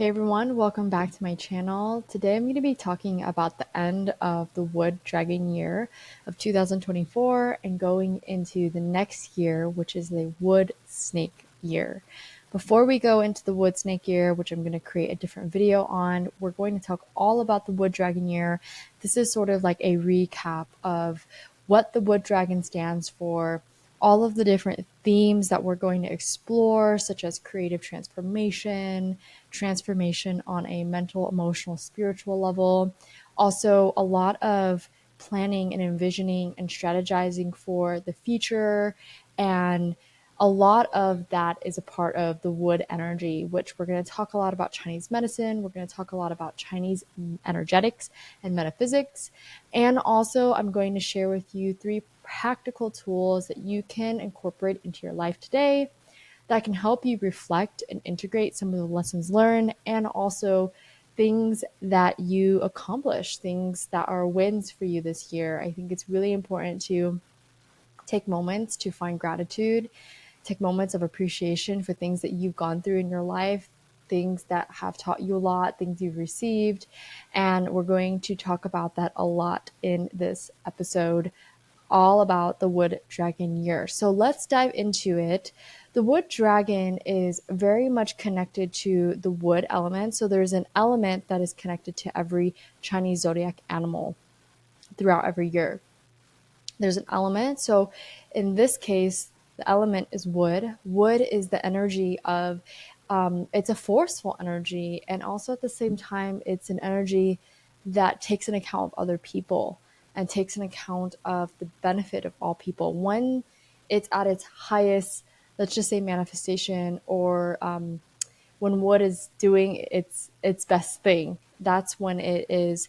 Hey everyone, welcome back to my channel. Today I'm going to be talking about the end of the wood dragon year of 2024 and going into the next year, which is the wood snake year. Before we go into the wood snake year, which I'm going to create a different video on, we're going to talk all about the wood dragon year. This is sort of like a recap of what the wood dragon stands for, all of the different themes that we're going to explore, such as creative transformation, transformation on a mental, emotional, spiritual level. Also, a lot of planning and envisioning and strategizing for the future. And a lot of that is a part of the wood energy, which we're going to talk a lot about Chinese medicine. We're going to talk a lot about Chinese energetics and metaphysics. And also, I'm going to share with you 3 practical tools that you can incorporate into your life today that can help you reflect and integrate some of the lessons learned and also things that you accomplish, things that are wins for you this year. I think it's really important to take moments to find gratitude, take moments of appreciation for things that you've gone through in your life, things that have taught you a lot, things you've received. And we're going to talk about that a lot in this episode, all about the wood dragon year. So let's dive into it. The wood dragon is very much connected to the wood element. So there's an element that is connected to every Chinese zodiac animal throughout every year. There's an element. So in this case, the element is wood. Wood is the energy of, it's a forceful energy. And also at the same time, it's an energy that takes an account of other people and takes an account of the benefit of all people. When it's at its highest, let's just say manifestation, or when wood is doing its best thing, that's when it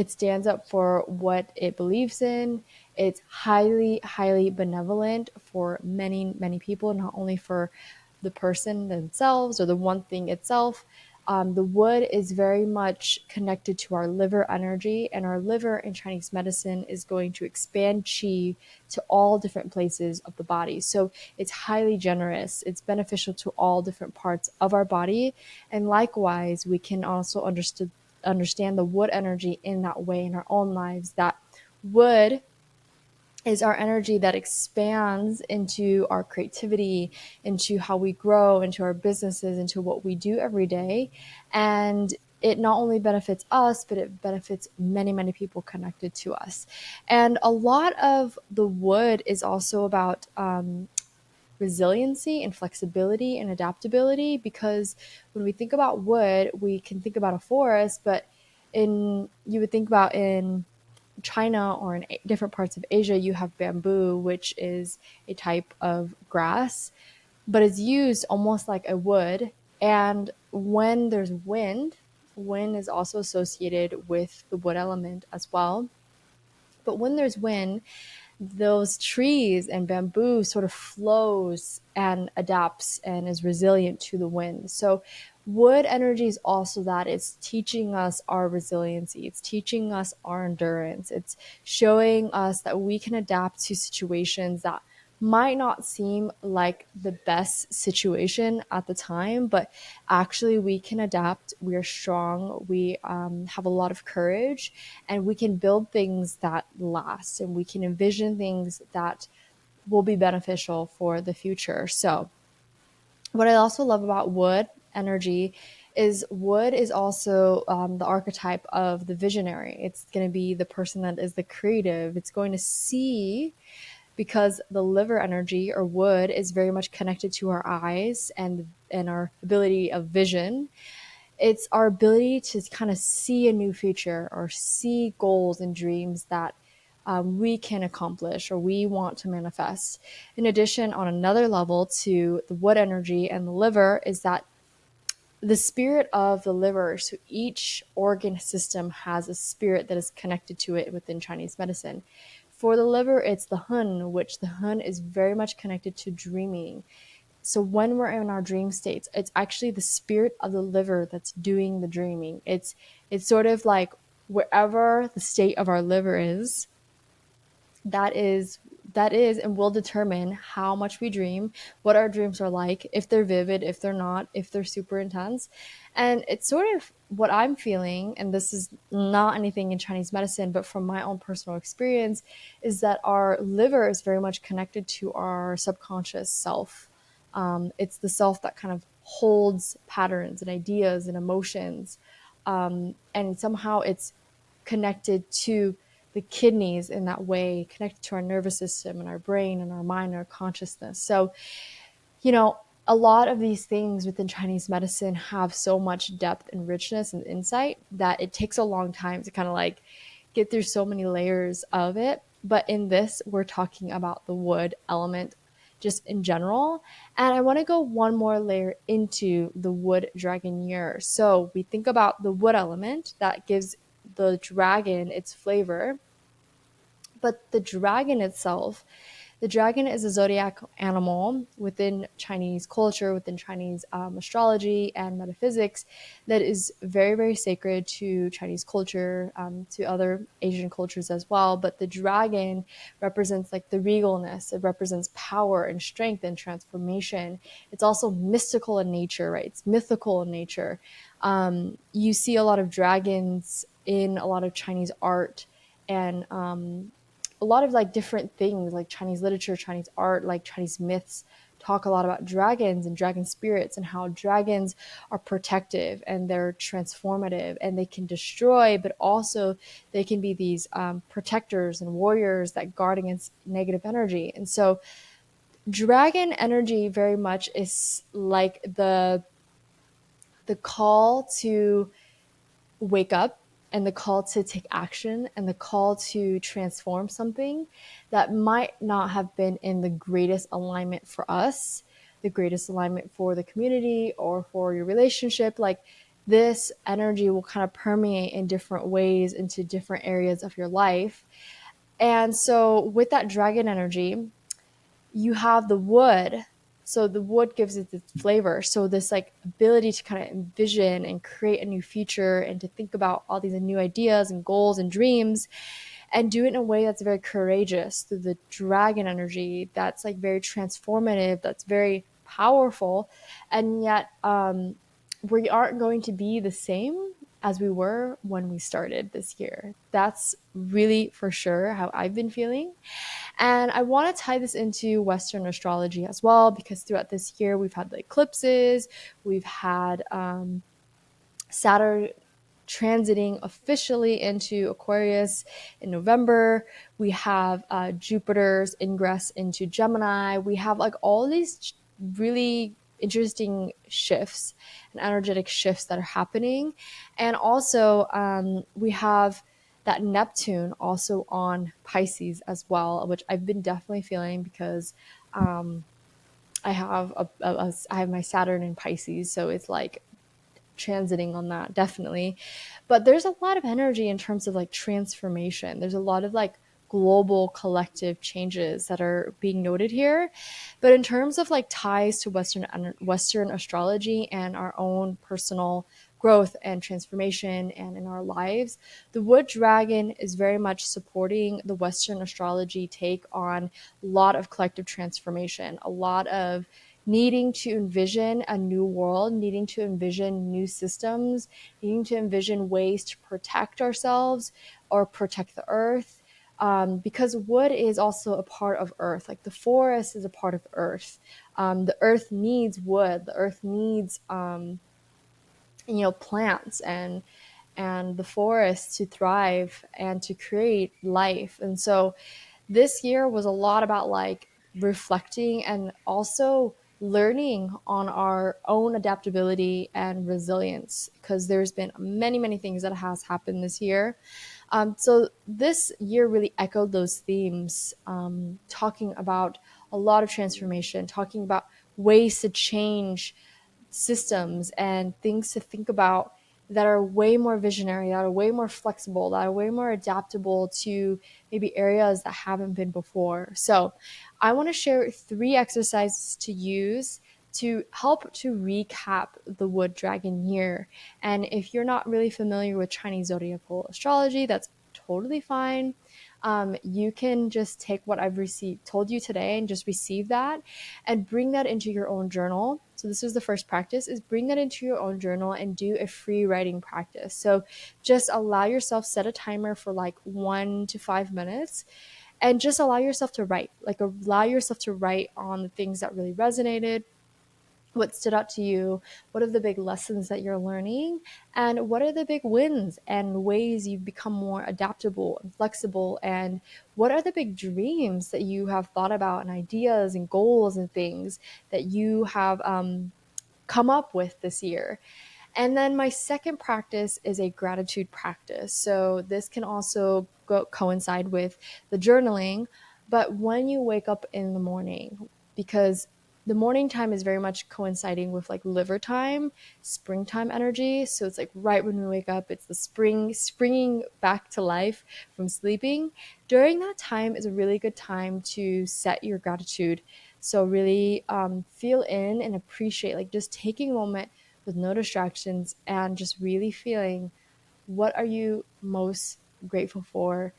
stands up for what it believes in. It's highly, highly benevolent for many, many people, not only for the person themselves or the one thing itself. The wood is very much connected to our liver energy, and our liver in Chinese medicine is going to expand qi to all different places of the body. So it's highly generous. It's beneficial to all different parts of our body. And likewise, we can also understand the wood energy in that way in our own lives, that wood is our energy that expands into our creativity, into how we grow, into our businesses, into what we do every day. And it not only benefits us, but it benefits many, many people connected to us. And a lot of the wood is also about resiliency and flexibility and adaptability, because when we think about wood, we can think about a forest, but you would think about in China or in different parts of Asia, you have bamboo, which is a type of grass, but it's used almost like a wood. And when there's wind, wind is also associated with the wood element as well. But when there's wind, those trees and bamboo sort of flows and adapts and is resilient to the wind. So wood energy is also that it's teaching us our resiliency. It's teaching us our endurance. It's showing us that we can adapt to situations that might not seem like the best situation at the time, but actually we can adapt. We are strong. We have a lot of courage, and we can build things that last, and we can envision things that will be beneficial for the future. So what I also love about wood energy is wood is also the archetype of the visionary. It's going to be the person that is the creative. It's going to see, because the liver energy or wood is very much connected to our eyes and our ability of vision. It's our ability to kind of see a new future or see goals and dreams that we can accomplish or we want to manifest. In addition, on another level to the wood energy and the liver, is that the spirit of the liver. So each organ system has a spirit that is connected to it within Chinese medicine. For the liver, it's the hun, which the hun is very much connected to dreaming. So when we're in our dream states, it's actually the spirit of the liver that's doing the dreaming. It's sort of like wherever the state of our liver is, that is that is and will determine how much we dream, what our dreams are like, if they're vivid, if they're not, if they're super intense. And it's sort of what I'm feeling, and this is not anything in Chinese medicine, but from my own personal experience, is that our liver is very much connected to our subconscious self. It's the self that kind of holds patterns and ideas and emotions. And somehow it's connected to the kidneys in that way, connected to our nervous system and our brain and our mind and our consciousness. So, you know, a lot of these things within Chinese medicine have so much depth and richness and insight that it takes a long time to kind of like get through so many layers of it. But in this, we're talking about the wood element just in general. And I want to go one more layer into the wood dragon year. So we think about the wood element that gives the dragon its flavor, but the dragon itself, the dragon is a zodiac animal within Chinese culture, within Chinese astrology and metaphysics, that is very, very sacred to Chinese culture, to other Asian cultures as well. But the dragon represents like the regalness, it represents power and strength and transformation. It's also mystical in nature, right? It's mythical in nature. You see a lot of dragons in a lot of Chinese art, and a lot of like different things like Chinese literature, Chinese art, like Chinese myths talk a lot about dragons and dragon spirits and how dragons are protective and they're transformative and they can destroy, but also they can be these protectors and warriors that guard against negative energy. And so dragon energy very much is like the call to wake up and the call to take action and the call to transform something that might not have been in the greatest alignment for us, the greatest alignment for the community or for your relationship. Like this energy will kind of permeate in different ways into different areas of your life. And so with that dragon energy, you have the wood. So the wood gives it its flavor. So this like ability to kind of envision and create a new future and to think about all these new ideas and goals and dreams and do it in a way that's very courageous through the dragon energy, that's like very transformative, that's very powerful. And yet we aren't going to be the same as we were when we started this year. That's really for sure how I've been feeling. And I want to tie this into Western astrology as well, because throughout this year, we've had the eclipses, we've had Saturn transiting officially into Aquarius in November. We have Jupiter's ingress into Gemini. We have like all these really interesting shifts and energetic shifts that are happening. And also, we have that Neptune also on Pisces as well, which I've been definitely feeling because I have my Saturn in Pisces, so it's like transiting on that definitely. But there's a lot of energy in terms of like transformation. There's a lot of like global collective changes that are being noted here. But in terms of like ties to Western astrology and our own personal growth and transformation and in our lives, the wood dragon is very much supporting the Western astrology take on a lot of collective transformation, a lot of needing to envision a new world, needing to envision new systems, needing to envision ways to protect ourselves or protect the earth. Because wood is also a part of earth, like the forest is a part of earth. The earth needs wood. The earth needs, plants and the forest to thrive and to create life. And so this year was a lot about like reflecting and also learning on our own adaptability and resilience, because there's been many, many things that has happened this year. So this year really echoed those themes, talking about a lot of transformation, talking about ways to change systems and things to think about that are way more visionary, that are way more flexible, that are way more adaptable to maybe areas that haven't been before. So I want to share 3 exercises to use to help to recap the wood dragon year. And if you're not really familiar with Chinese zodiacal astrology, that's totally fine. You can just take what I've told you today and just receive that and bring that into your own journal. So this is the first practice, is bring that into your own journal and do a free writing practice. So just allow yourself, set a timer for like 1 to 5 minutes, and just allow yourself to write, like allow yourself to write on the things that really resonated, what stood out to you, what are the big lessons that you're learning, and what are the big wins and ways you've become more adaptable and flexible, and what are the big dreams that you have thought about and ideas and goals and things that you have come up with this year. And then my second practice is a gratitude practice. So this can also coincide with the journaling. But when you wake up in the morning, because the morning time is very much coinciding with like liver time, springtime energy. So it's like right when we wake up, it's the springing back to life from sleeping. During that time is a really good time to set your gratitude. So really feel in and appreciate, like just taking a moment with no distractions and just really feeling what are you most grateful for,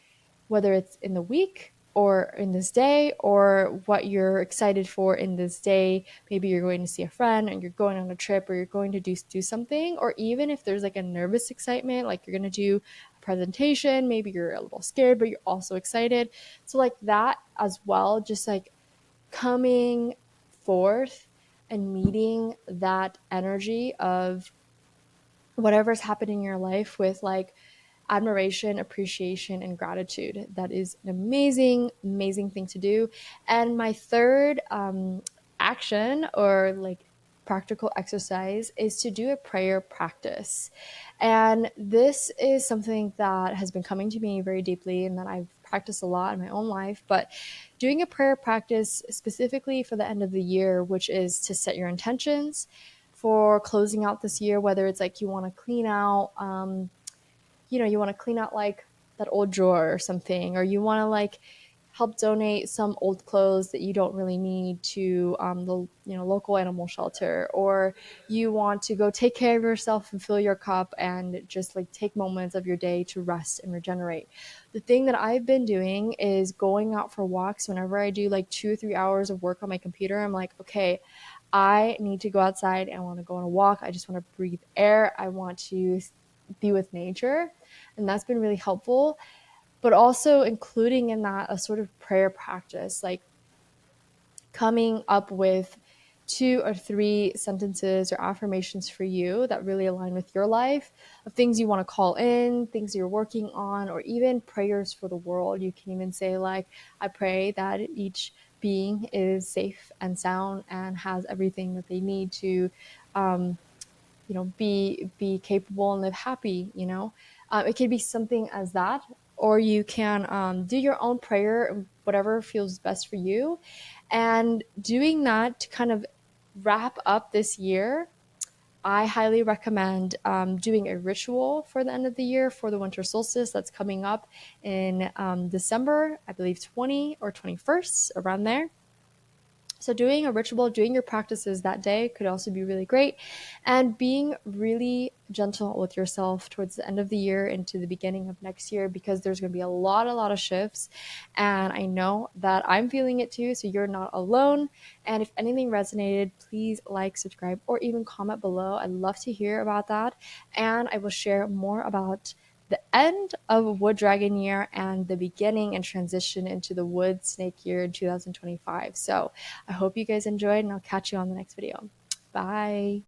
whether it's in the week or in this day, or what you're excited for in this day. Maybe you're going to see a friend, or you're going on a trip, or you're going to do something, or even if there's like a nervous excitement, like you're going to do a presentation, maybe you're a little scared but you're also excited. So like that as well, just like coming forth and meeting that energy of whatever's happened in your life with like admiration, appreciation, and gratitude. That is an amazing, amazing thing to do. And my third action, or like practical exercise, is to do a prayer practice. And this is something that has been coming to me very deeply and that I've practiced a lot in my own life. But doing a prayer practice specifically for the end of the year, which is to set your intentions for closing out this year, whether it's like you want to clean out you want to clean out like that old drawer or something, or you want to like help donate some old clothes that you don't really need to the local animal shelter, or you want to go take care of yourself and fill your cup and just like take moments of your day to rest and regenerate. The thing that I've been doing is going out for walks. Whenever I do like 2 or 3 hours of work on my computer, I'm like, okay, I need to go outside. I want to go on a walk. I just want to breathe air. I want to be with nature. And that's been really helpful. But also including in that a sort of prayer practice, like coming up with 2 or 3 sentences or affirmations for you that really align with your life, of things you want to call in, things you're working on, or even prayers for the world. You can even say like, I pray that each being is safe and sound and has everything that they need to be capable and live happy. It could be something as that, or you can do your own prayer, whatever feels best for you. And doing that to kind of wrap up this year, I highly recommend doing a ritual for the end of the year for the winter solstice that's coming up in December, I believe 20 or 21st, around there. So doing a ritual, doing your practices that day could also be really great. And being really gentle with yourself towards the end of the year into the beginning of next year, because there's going to be a lot of shifts. And I know that I'm feeling it too, so you're not alone. And if anything resonated, please like, subscribe, or even comment below. I'd love to hear about that. And I will share more about the end of Wood Dragon year and the beginning and transition into the Wood Snake year in 2025. So I hope you guys enjoyed, and I'll catch you on the next video. Bye.